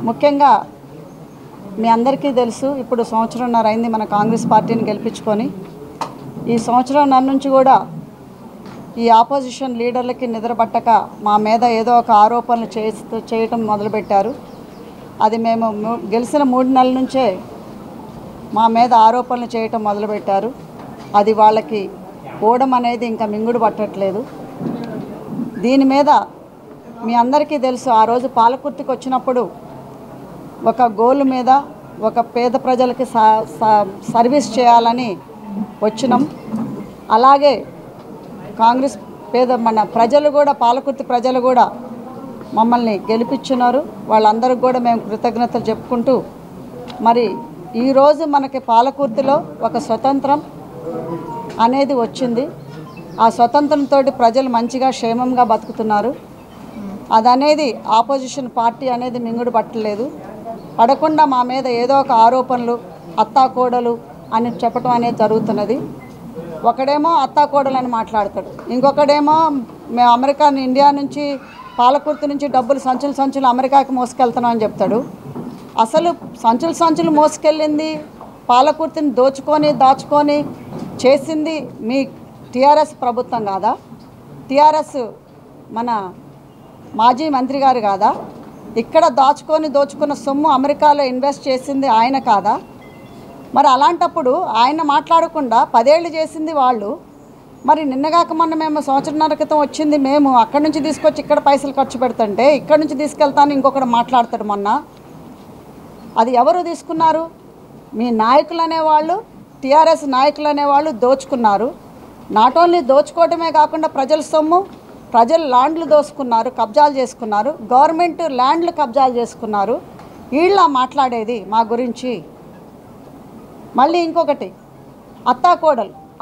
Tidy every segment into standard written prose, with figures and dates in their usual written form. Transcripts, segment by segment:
ముఖ్యంగా మీ అందరికీ తెలుసు, ఇప్పుడు సంవత్సరంన్నర అయింది మన కాంగ్రెస్ పార్టీని గెలిపించుకొని. ఈ సంవత్సరంన్నర నుంచి కూడా ఈ ఆపోజిషన్ లీడర్లకి నిద్రపట్టక మా మీద ఏదో ఒక ఆరోపణలు చేయటం మొదలుపెట్టారు. అది మేము గెలిచిన 3 నెలల నుంచే మా మీద ఆరోపణలు చేయటం మొదలుపెట్టారు. అది వాళ్ళకి పోవడం అనేది ఇంకా మింగుడు పట్టట్లేదు. దీని మీద మీ అందరికీ తెలుసు, ఆ రోజు పాలకుర్తికి వచ్చినప్పుడు ఒక గోల్ మీద ఒక పేద ప్రజలకి సర్వీస్ చేయాలని వచ్చినాం. అలాగే కాంగ్రెస్ మన ప్రజలు కూడా, పాలకుర్తి ప్రజలు కూడా మమ్మల్ని గెలిపించున్నారు. వాళ్ళందరికీ కూడా మేము కృతజ్ఞతలు చెప్పుకుంటూ, మరి ఈరోజు మనకి పాలకుర్తిలో ఒక స్వతంత్రం అనేది వచ్చింది. ఆ స్వతంత్రంతో ప్రజలు మంచిగా క్షేమంగా బతుకుతున్నారు. అదనేది ఆపోజిషన్ పార్టీ అనేది మింగుడు పట్టలేదు. పడకుండా మా మీద ఏదో ఒక ఆరోపణలు, అత్తాకోడలు అని చెప్పడం అనేది జరుగుతున్నది. ఒకడేమో అత్తాకోడలు అని మాట్లాడతాడు, ఇంకొకడేమో మేము ఇండియా నుంచి పాలకుర్తి నుంచి డబ్బులు సంచులు అమెరికాకి మోసుకెళ్తున్నాం అని చెప్తాడు. అసలు సంచులు మోసుకెళ్ళింది పాలకుర్తిని దాచుకొని చేసింది మీ టీఆర్ఎస్ ప్రభుత్వం కాదా? టీఆర్ఎస్ మన మాజీ మంత్రి గారు కాదా? ఇక్కడ దోచుకున్న సొమ్ము అమెరికాలో ఇన్వెస్ట్ చేసింది ఆయన కాదా? మరి అలాంటప్పుడు ఆయన మాట్లాడకుండా 10 ఏళ్ళు చేసింది వాళ్ళు. మరి నిన్నగాక మొన్న మేము సంవత్సరంన్నర క్రితం వచ్చింది, మేము అక్కడి నుంచి తీసుకొచ్చి ఇక్కడ పైసలు ఖర్చు పెడుతుంటే ఇక్కడ నుంచి తీసుకెళ్తాను ఇంకొకటి మాట్లాడతాడు. మొన్న అది ఎవరు తీసుకున్నారు? మీ నాయకులు అనేవాళ్ళు, టీఆర్ఎస్ నాయకులు అనేవాళ్ళు దోచుకున్నారు. నాట్ ఓన్లీ దోచుకోవటమే కాకుండా ప్రజల సొమ్ము, ప్రజలు ల్యాండ్లు దోసుకున్నారు, కబ్జాలు చేసుకున్నారు, గవర్నమెంట్ ల్యాండ్లు కబ్జాలు చేసుకున్నారు. వీళ్ళ మాట్లాడేది మా గురించి. మళ్ళీ ఇంకొకటి,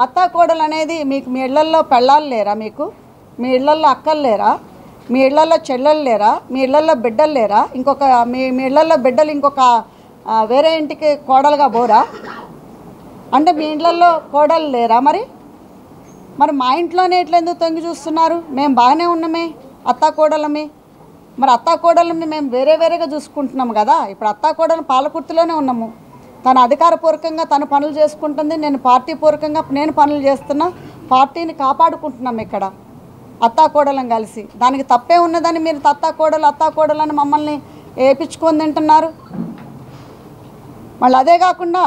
అత్తాకోడలు అనేది మీకు మీ ఇళ్లల్లో పెళ్ళాలు లేరా? మీకు మీ ఇళ్లల్లో అక్కలు లేరా? మీ ఇళ్లల్లో చెల్లెలు లేరా? మీ ఇళ్లల్లో బిడ్డలు లేరా? మీ ఇళ్లల్లో బిడ్డలు ఇంకొక వేరే ఇంటికి కోడలుగా పోరా? అంటే మీ ఇళ్లల్లో కోడలు లేరా? మరి మా ఇంట్లోనే ఇట్లా ఎందుకు తొంగి చూస్తున్నారు? మేము బాగానే ఉన్నామే అత్తాకోడలమే. మరి అత్తాకోడలని మేము వేరేగా చూసుకుంటున్నాము కదా. ఇప్పుడు అత్తాకోడలు పాలకుర్తిలోనే ఉన్నాము. తను అధికారపూర్వకంగా తను పనులు చేసుకుంటుంది, నేను పార్టీపూర్వకంగా నేను పనులు చేస్తున్నా, పార్టీని కాపాడుకుంటున్నాం ఇక్కడ అత్తాకోడలను కలిసి. దానికి తప్పే ఉన్నదని మీరు అత్తాకోడలని మమ్మల్ని ఏపించుకొని తింటున్నారు. మళ్ళీ అదే కాకుండా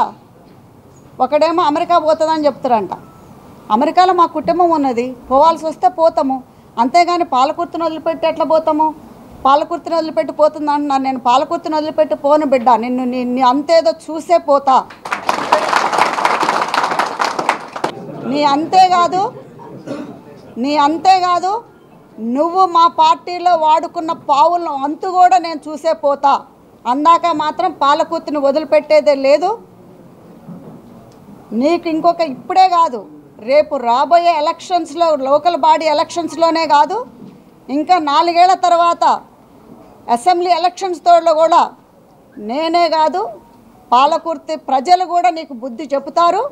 ఒకడేమో అమెరికా పోతుందని చెప్తారంట. అమెరికాలో మా కుటుంబం ఉన్నది, పోవాల్సి వస్తే పోతాము, అంతేగాని పాలకుర్తిని వదిలిపెట్టి ఎట్లా పోతాము? పాలకుర్తిని వదిలిపెట్టి పోతుంది అంటున్నాను. నేను పాలకుర్తిని వదిలిపెట్టి పోను బిడ్డ, నీ అంతేదో చూసే పోతా. నీ అంతేకాదు నువ్వు మా పార్టీలో వాడుకున్న పావులను అంతు కూడా నేను చూసే పోతా. అందాక మాత్రం పాలకుర్తిని వదిలిపెట్టేదే లేదు. నీకు ఇప్పుడే కాదు, రేపు రాబోయే ఎలక్షన్స్లో, లోకల్ బాడీ ఎలక్షన్స్లోనే కాదు, ఇంకా 4 ఏళ్ల తర్వాత అసెంబ్లీ ఎలక్షన్స్తో కూడా నేనే కాదు పాలకుర్తి ప్రజలు కూడా నీకు బుద్ధి చెబుతారు.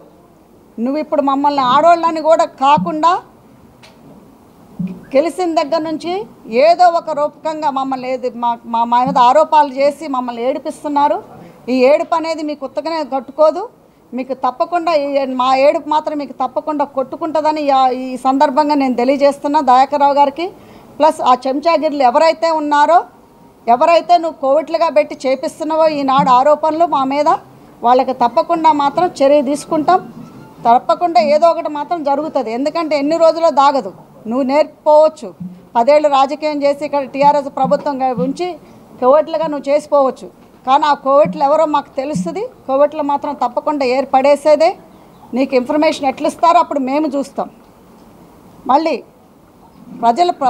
నువ్వు ఇప్పుడు మమ్మల్ని ఆడోళ్ళని కూడా కాకుండా గెలిచిన దగ్గర నుంచి ఏదో ఒక రూపకంగా మమ్మల్ని మా మీద ఆరోపణలు చేసి మమ్మల్ని ఏడిపిస్తున్నారు. ఈ ఏడుపు అనేది మీకు ఉత్తగానే కట్టుకోదు. మీకు తప్పకుండా మా ఏడుపు మాత్రం మీకు తప్పకుండా కొట్టుకుంటుందని ఈ సందర్భంగా నేను తెలియజేస్తున్నా దయాకర్ రావు గారికి. ప్లస్ ఆ చెంచాగిర్లు ఎవరైతే ఉన్నారో, ఎవరైతే నువ్వు కోవిట్లుగా పెట్టి చేపిస్తున్నావో ఈనాడు ఆరోపణలు మా మీద, వాళ్ళకి తప్పకుండా మాత్రం చర్య తీసుకుంటాం. తప్పకుండా ఏదో ఒకటి మాత్రం జరుగుతుంది. ఎందుకంటే ఎన్ని రోజుల్లో దాగదు. నువ్వు నేర్చుకోవచ్చు, 10 ఏళ్ళు రాజకీయం చేసి ఇక్కడ టీఆర్ఎస్ ప్రభుత్వం ఉంచి కోవిట్లుగా నువ్వు చేసిపోవచ్చు. కానీ ఆ కోవిట్లు ఎవరో మాకు తెలుస్తుంది. కోవిట్లు మాత్రం తప్పకుండా ఏర్పడేసేదే. నీకు ఇన్ఫర్మేషన్ ఎట్లా ఇస్తారో అప్పుడు మేము చూస్తాం. మళ్ళీ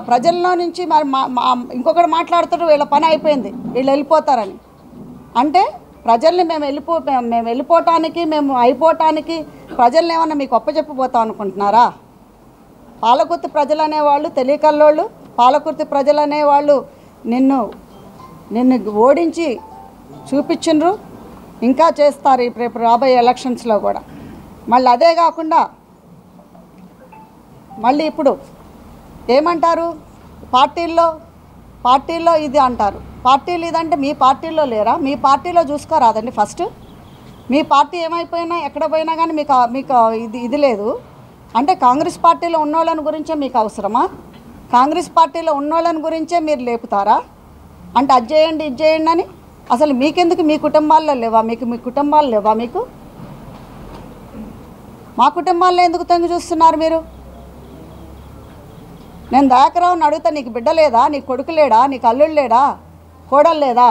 ప్రజల్లో నుంచి మరి ఇంకొకటి మాట్లాడుతారు, వీళ్ళ పని అయిపోయింది, వీళ్ళు వెళ్ళిపోతారని. అంటే ప్రజల్ని మేము వెళ్ళిపోవటానికి, మేము అయిపోవటానికి ప్రజల్ని ఏమన్నా మీకు అప్పచెప్పిపోతాం అనుకుంటున్నారా? పాలకుర్తి ప్రజలు అనేవాళ్ళు తెలియకల్లోళ్ళు. పాలకుర్తి ప్రజలు అనేవాళ్ళు నిన్ను ఓడించి చూపించిండ్రు, ఇంకా చేస్తారు రేపు రాబోయే ఎలక్షన్స్లో కూడా. మళ్ళీ అదే కాకుండా మళ్ళీ ఇప్పుడు ఏమంటారు, పార్టీల్లో పార్టీలో ఇది అంటారు. పార్టీలు ఇదంటే మీ పార్టీలో లేరా? మీ పార్టీలో చూసుకోరాదండి ఫస్ట్. మీ పార్టీ ఏమైపోయినా ఎక్కడ పోయినా కానీ మీకు మీకు ఇది లేదు అంటే కాంగ్రెస్ పార్టీలో ఉన్నోళ్ళని గురించే మీకు అవసరమా? కాంగ్రెస్ పార్టీలో ఉన్నోళ్ళని గురించే మీరు లేపుతారా? అంటే అది చేయండి ఇది చేయండి అని. అసలు మీకెందుకు? మీ కుటుంబాల్లో లేవా? మీ కుటుంబాలు లేవా మీకు? మా కుటుంబాల్లో ఎందుకు తొంగి చూస్తున్నారు మీరు? నేను దయాకరావుని అడుగుతా, నీకు బిడ్డ లేదా? నీకు కొడుకు లేడా? నీకు అల్లుడు లేడా? కోడలు లేదా?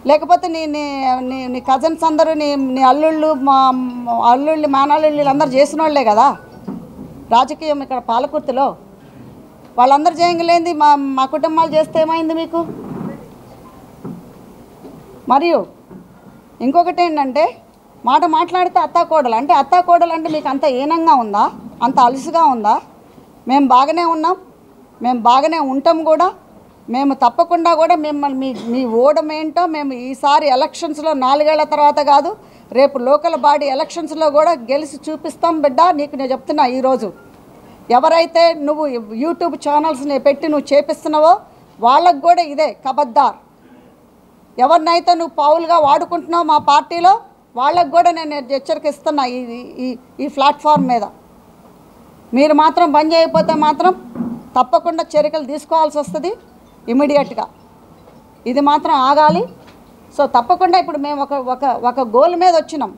లేకపోతే నీ నీ నీ నీ కజిన్స్ అందరూ నీ అల్లుళ్ళు అల్లుళ్ళు మేనల్లుళ్ళు వీళ్ళందరూ చేసిన వాళ్ళే కదా రాజకీయం ఇక్కడ పాలకుర్తిలో. వాళ్ళందరూ చేయలేంది మా కుటుంబాలు చేస్తే ఏమైంది మీకు? మరియు ఇంకొకటి ఏంటంటే మాట మాట్లాడితే అత్తాకోడలు అంటే అత్తాకోడలు అంటే మీకు అంత ఈనంగా ఉందా? అంత అలుసుగా ఉందా? మేము బాగానే ఉన్నాం, మేము బాగానే ఉంటాం కూడా. మేము తప్పకుండా కూడా మిమ్మల్ని మీ ఓడమేంటో మేము ఈసారి ఎలక్షన్స్లో 4 ఏళ్ల తర్వాత కాదు, రేపు లోకల్ బాడీ ఎలక్షన్స్లో కూడా గెలిచి చూపిస్తాం బిడ్డ. నీకు నేను చెప్తున్నా, ఈరోజు ఎవరైతే నువ్వు యూట్యూబ్ ఛానల్స్ని పెట్టి నువ్వు చేపిస్తున్నావో వాళ్ళకు కూడా ఇదే ఖబర్దార్. ఎవరినైతే నువ్వు పావులుగా వాడుకుంటున్నావు మా పార్టీలో వాళ్ళకు కూడా నేను హెచ్చరిక ఇస్తున్నా. ఈ ప్లాట్ఫామ్ మీద మీరు మాత్రం బంద్ చేయకపోతే మాత్రం తప్పకుండా చర్యలు తీసుకోవాల్సి వస్తుంది ఇమీడియట్గా. ఇది మాత్రం ఆగాలి. సో తప్పకుండా ఇప్పుడు మేము ఒక గోల్ మీద వచ్చినాం.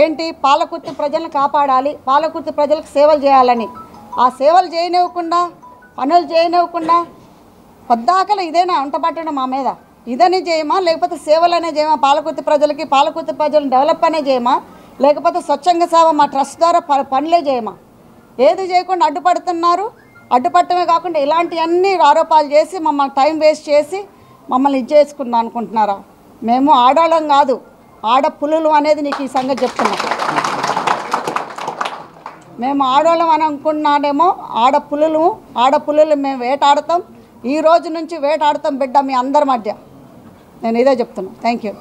ఏంటి? పాలకుర్తి ప్రజలను కాపాడాలి, పాలకుర్తి ప్రజలకు సేవలు చేయాలని. ఆ సేవలు చేయనివ్వకుండా, పనులు చేయనివ్వకుండా పొద్దాకలు ఇదేనా అంటపట్టడం మా మీద? ఇదని చేయమా? లేకపోతే సేవలు అనే చేయమా? పాలకుర్తి ప్రజలకి పాలకుర్తి ప్రజలను డెవలప్ అనే చేయమా? లేకపోతే స్వచ్ఛంద సేవ మా ట్రస్ట్ ద్వారా పనులే చేయమా? ఏది చేయకుండా అడ్డుపడుతున్నారు. అడ్డుపట్టమే కాకుండా ఇలాంటివన్నీ ఆరోపాలు చేసి మమ్మల్ని టైం వేస్ట్ చేసి మమ్మల్ని ఇది చేసుకుందాం అనుకుంటున్నారా? మేము ఆడవాళ్ళం కాదు, ఆడపులులు అనేది నీకు ఈ సంగతి చెప్తున్నాం. మేము ఆడవాళ్ళం అని అనుకున్నాడేమో, ఆడపులులు మేము వేటాడతాం. ఈ రోజు నుంచి వేటాడతాం బిడ్డ మీ అందరి మధ్య. నేను ఇదే చెప్తున్నాను. Thank you.